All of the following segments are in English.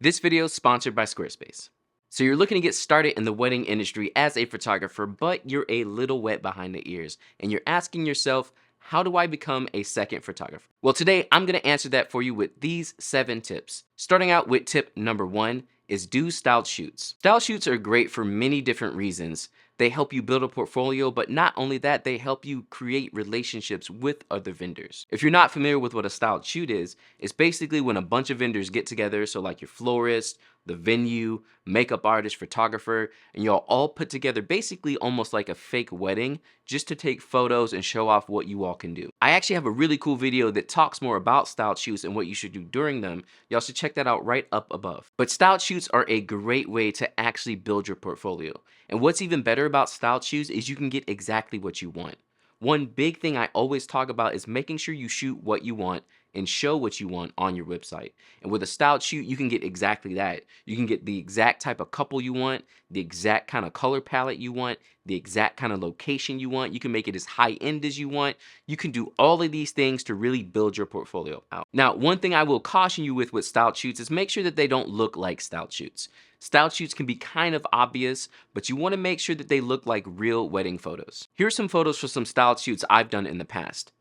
This video is sponsored by Squarespace. So you're looking to get started in the wedding industry as a photographer, but you're a little wet behind the ears, and you're asking yourself, how do I become a second photographer? Well, today I'm gonna answer that for you with these 7 tips. Starting out with tip number 1 is do styled shoots. Style shoots are great for many different reasons. They help you build a portfolio, but not only that, they help you create relationships with other vendors. If you're not familiar with what a styled shoot is, it's basically when a bunch of vendors get together, so like your florist, the venue, makeup artist, photographer, and y'all all put together basically almost like a fake wedding just to take photos and show off what you all can do. I actually have a really cool video that talks more about styled shoots and what you should do during them. Y'all should check that out right up above. But styled shoots are a great way to actually build your portfolio. And what's even better about styled shoots is you can get exactly what you want. One big thing I always talk about is making sure you shoot what you want and show what you want on your website. And with a styled shoot, you can get exactly that. You can get the exact type of couple you want, the exact kind of color palette you want, the exact kind of location you want. You can make it as high-end as you want. You can do all of these things to really build your portfolio out. Now, one thing I will caution you with styled shoots is make sure that they don't look like styled shoots. Styled shoots can be kind of obvious, but you want to make sure that they look like real wedding photos. Here are some photos for some styled shoots I've done in the past.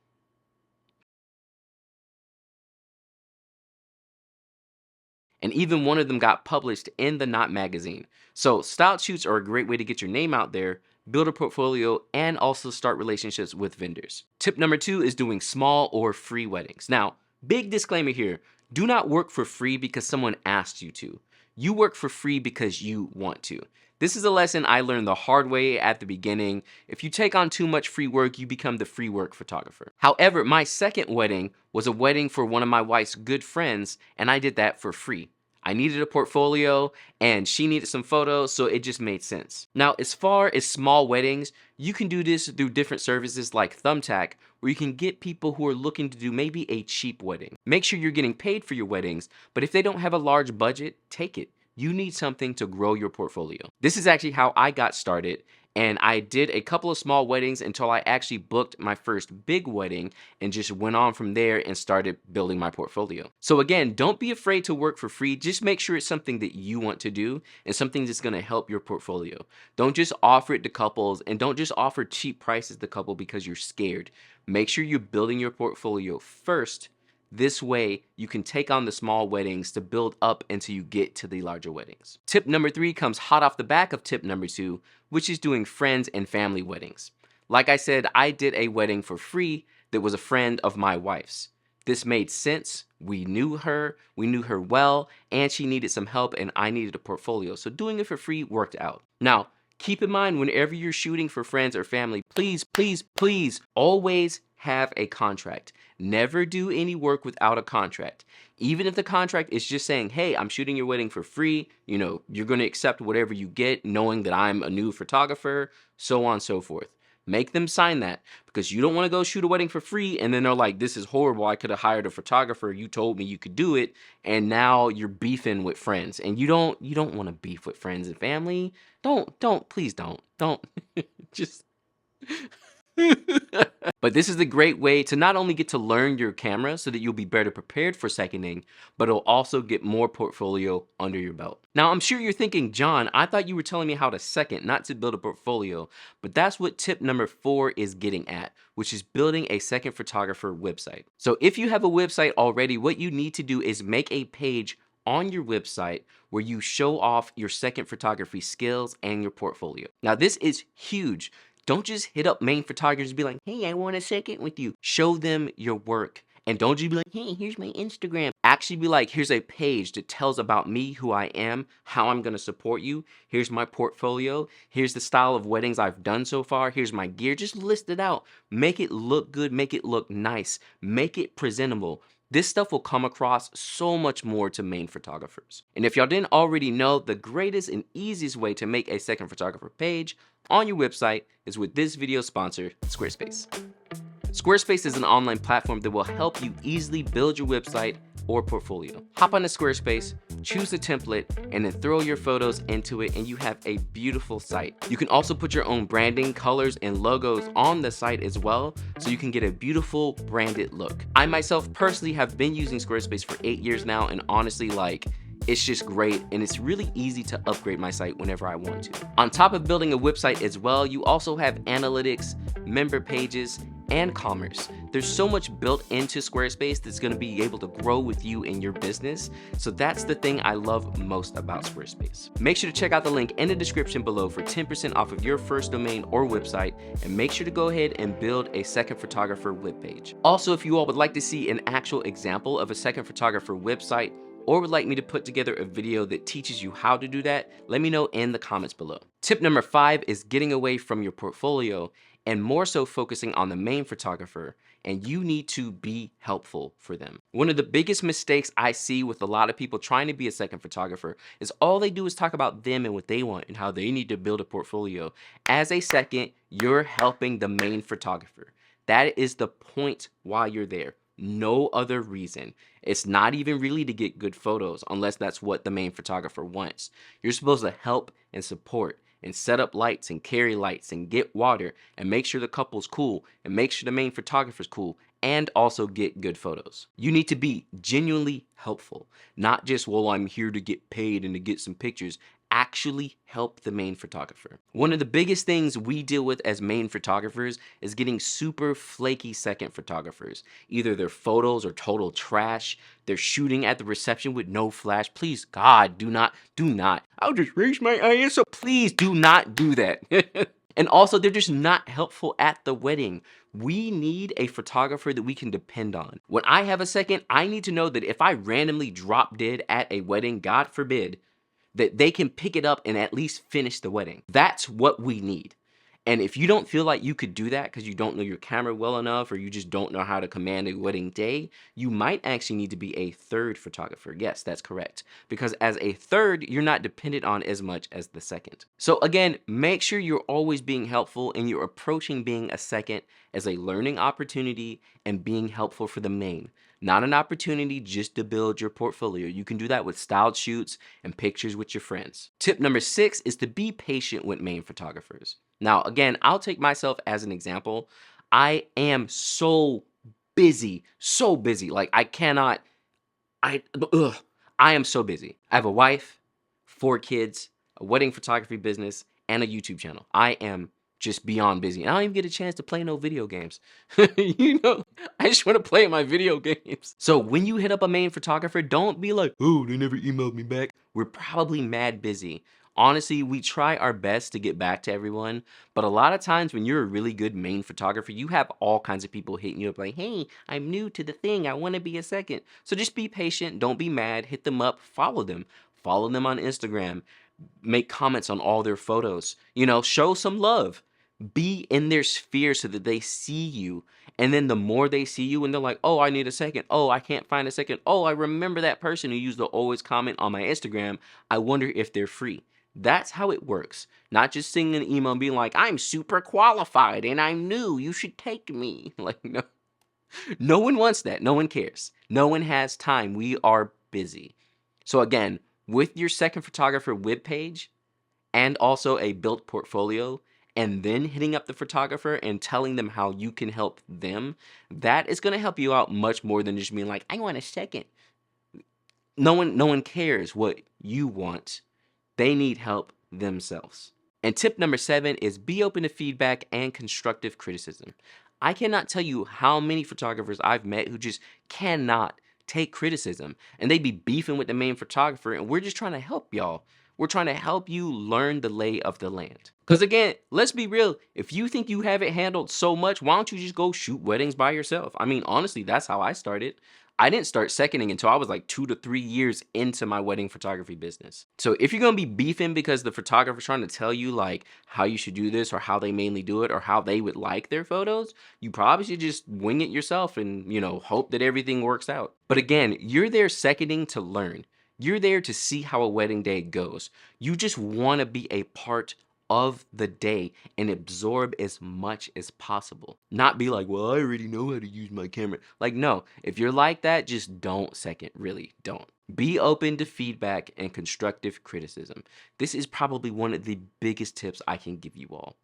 And even one of them got published in the Knot magazine. So styled shoots are a great way to get your name out there, build a portfolio, and also start relationships with vendors. Tip number 2 is doing small or free weddings. Now, big disclaimer here, do not work for free because someone asked you to. You work for free because you want to. This is a lesson I learned the hard way at the beginning. If you take on too much free work, you become the free work photographer. However, my second wedding was a wedding for one of my wife's good friends, and I did that for free. I needed a portfolio and she needed some photos, so it just made sense. Now, as far as small weddings, you can do this through different services like Thumbtack, where you can get people who are looking to do maybe a cheap wedding. Make sure you're getting paid for your weddings, but if they don't have a large budget, take it. You need something to grow your portfolio. This is actually how I got started, and I did a couple of small weddings until I actually booked my first big wedding and just went on from there and started building my portfolio. So again, don't be afraid to work for free. Just make sure it's something that you want to do and something that's gonna help your portfolio. Don't just offer it to couples, and don't just offer cheap prices to couple because you're scared. Make sure you're building your portfolio first. This way, you can take on the small weddings to build up until you get to the larger weddings. Tip number 3 comes hot off the back of tip number 2, which is doing friends and family weddings. Like I said, I did a wedding for free that was a friend of my wife's. This made sense. We knew her well, and she needed some help, and I needed a portfolio. So doing it for free worked out. Now, keep in mind, whenever you're shooting for friends or family, please, please, please always have a contract. Never do any work without a contract. Even if the contract is just saying, hey, I'm shooting your wedding for free, you know, you're gonna accept whatever you get, knowing that I'm a new photographer, so on and so forth. Make them sign that, because you don't wanna go shoot a wedding for free and then they're like, this is horrible, I could have hired a photographer, you told me you could do it, and now you're beefing with friends. And you don't wanna beef with friends and family. Please don't, just... But this is a great way to not only get to learn your camera so that you'll be better prepared for seconding, but it'll also get more portfolio under your belt. Now, I'm sure you're thinking, John, I thought you were telling me how to second, not to build a portfolio, but that's what tip number 4 is getting at, which is building a second photographer website. So if you have a website already, what you need to do is make a page on your website where you show off your second photography skills and your portfolio. Now, this is huge. Don't just hit up main photographers and be like, hey, I want a second with you. Show them your work. And don't just be like, hey, here's my Instagram. Actually be like, here's a page that tells about me, who I am, how I'm gonna support you. Here's my portfolio. Here's the style of weddings I've done so far. Here's my gear. Just list it out. Make it look good. Make it look nice. Make it presentable. This stuff will come across so much more to main photographers. And if y'all didn't already know, the greatest and easiest way to make a second photographer page on your website is with this video sponsor, Squarespace. Squarespace is an online platform that will help you easily build your website or portfolio. Hop onto Squarespace, choose a template, and then throw your photos into it, and you have a beautiful site. You can also put your own branding, colors, and logos on the site as well, so you can get a beautiful branded look. I myself personally have been using Squarespace for 8 years now, and honestly, like, It's just great, and it's really easy to upgrade my site whenever I want to. On top of building a website as well, you also have analytics, member pages, and commerce. There's so much built into Squarespace that's gonna be able to grow with you in your business. So that's the thing I love most about Squarespace. Make sure to check out the link in the description below for 10% off of your first domain or website, and make sure to go ahead and build a Second Photographer webpage. Also, if you all would like to see an actual example of a Second Photographer website, or would like me to put together a video that teaches you how to do that, let me know in the comments below. Tip number 5 is getting away from your portfolio and more so focusing on the main photographer, and you need to be helpful for them. One of the biggest mistakes I see with a lot of people trying to be a second photographer is all they do is talk about them and what they want and how they need to build a portfolio. As a second, you're helping the main photographer. That is the point why you're there. No other reason. It's not even really to get good photos unless that's what the main photographer wants. You're supposed to help and support and set up lights and carry lights and get water and make sure the couple's cool and make sure the main photographer's cool and also get good photos. You need to be genuinely helpful, not just, well, I'm here to get paid and to get some pictures. Actually help the main photographer. One of the biggest things we deal with as main photographers is getting super flaky second photographers. Either their photos are total trash, they're shooting at the reception with no flash. Please, God, do not. I'll just raise my ISO. Please do not do that. And also, they're just not helpful at the wedding. We need a photographer that we can depend on. When I have a second, I need to know that if I randomly drop dead at a wedding, God forbid, that they can pick it up and at least finish the wedding. That's what we need. And if you don't feel like you could do that because you don't know your camera well enough or you just don't know how to command a wedding day, you might actually need to be a third photographer. Yes, that's correct. Because as a third, you're not dependent on as much as the second. So again, make sure you're always being helpful and you're approaching being a second as a learning opportunity and being helpful for the main. Not an opportunity just to build your portfolio. You can do that with styled shoots and pictures with your friends. Tip number 6 is to be patient with main photographers. Now, again, I'll take myself as an example. I am so busy. Like I am so busy. I have a wife, 4 kids, a wedding photography business, and a YouTube channel. I am just beyond busy. And I don't even get a chance to play no video games. You know, I just want to play my video games. So when you hit up a main photographer, don't be like, oh, they never emailed me back. We're probably mad busy. Honestly, we try our best to get back to everyone, but a lot of times when you're a really good main photographer, you have all kinds of people hitting you up like, hey, I'm new to the thing. I want to be a second. So just be patient. Don't be mad. Hit them up. Follow them. Follow them on Instagram. Make comments on all their photos. You know, show some love. Be in their sphere so that they see you. And then the more they see you and they're like, oh, I need a second. Oh, I can't find a second. Oh, I remember that person who used to always comment on my Instagram. I wonder if they're free. That's how it works. Not just sending an email and being like, I'm super qualified and I'm new. You should take me. Like, no. No one wants that. No one cares. No one has time. We are busy. So again, with your second photographer webpage and also a built portfolio, and then hitting up the photographer and telling them how you can help them, that is going to help you out much more than just being like, I want a second. No one cares what you want. They need help themselves. And tip number 7 is be open to feedback and constructive criticism. I cannot tell you how many photographers I've met who just cannot take criticism, and they be beefing with the main photographer, and we're just trying to help y'all. We're trying to help you learn the lay of the land. Because again, let's be real. If you think you have it handled so much, why don't you just go shoot weddings by yourself? I mean, honestly, that's how I started. I didn't start seconding until I was like 2 to 3 years into my wedding photography business. So if you're going to be beefing because the photographer's trying to tell you like how you should do this or how they mainly do it or how they would like their photos, you probably should just wing it yourself and, you know, hope that everything works out. But again, you're there seconding to learn. You're there to see how a wedding day goes. You just want to be a part of the day and absorb as much as possible. Not be like, well, I already know how to use my camera. Like, no, if you're like that, just don't second, really don't. Be open to feedback and constructive criticism. This is probably one of the biggest tips I can give you all.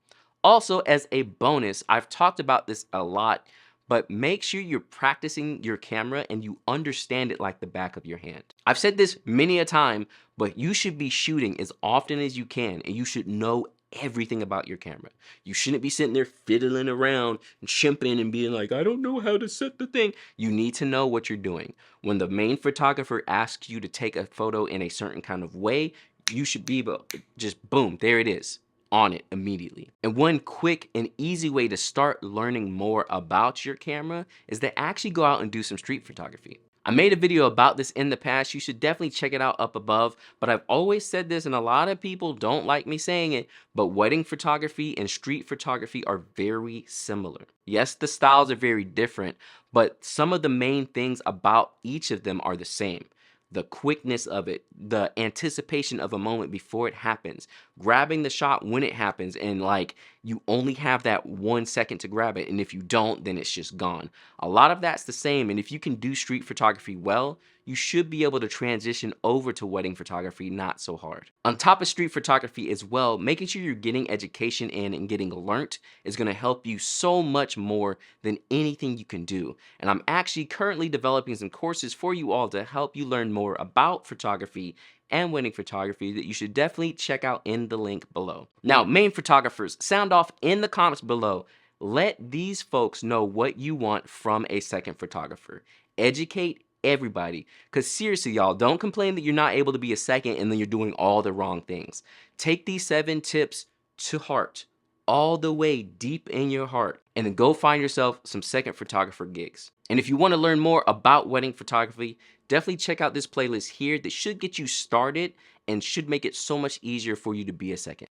Also, as a bonus, I've talked about this a lot, but make sure you're practicing your camera and you understand it like the back of your hand. I've said this many a time, but you should be shooting as often as you can and you should know everything about your camera. You shouldn't be sitting there fiddling around and chimping and being like, I don't know how to set the thing. You need to know what you're doing. When the main photographer asks you to take a photo in a certain kind of way, you should be able to just boom, there it is, on it immediately. And one quick and easy way to start learning more about your camera is to actually go out and do some street photography. I made a video about this in the past. You should definitely check it out up above, but I've always said this and a lot of people don't like me saying it, but wedding photography and street photography are very similar. Yes, the styles are very different, but some of the main things about each of them are the same. The quickness of it, the anticipation of a moment before it happens, grabbing the shot when it happens, and like you only have that 1 second to grab it, and if you don't, then it's just gone. A lot of that's the same, and if you can do street photography well, you should be able to transition over to wedding photography not so hard. On top of street photography as well, making sure you're getting education in and getting learnt is going to help you so much more than anything you can do. And I'm actually currently developing some courses for you all to help you learn more about photography and wedding photography that you should definitely check out in the link below. Now, main photographers, sound off in the comments below. Let these folks know what you want from a second photographer. Educate everybody, because seriously, y'all, don't complain that you're not able to be a second and then you're doing all the wrong things. Take these 7 tips to heart, all the way deep in your heart, and then go find yourself some second photographer gigs. And if you want to learn more about wedding photography, definitely check out this playlist here that should get you started and should make it so much easier for you to be a second.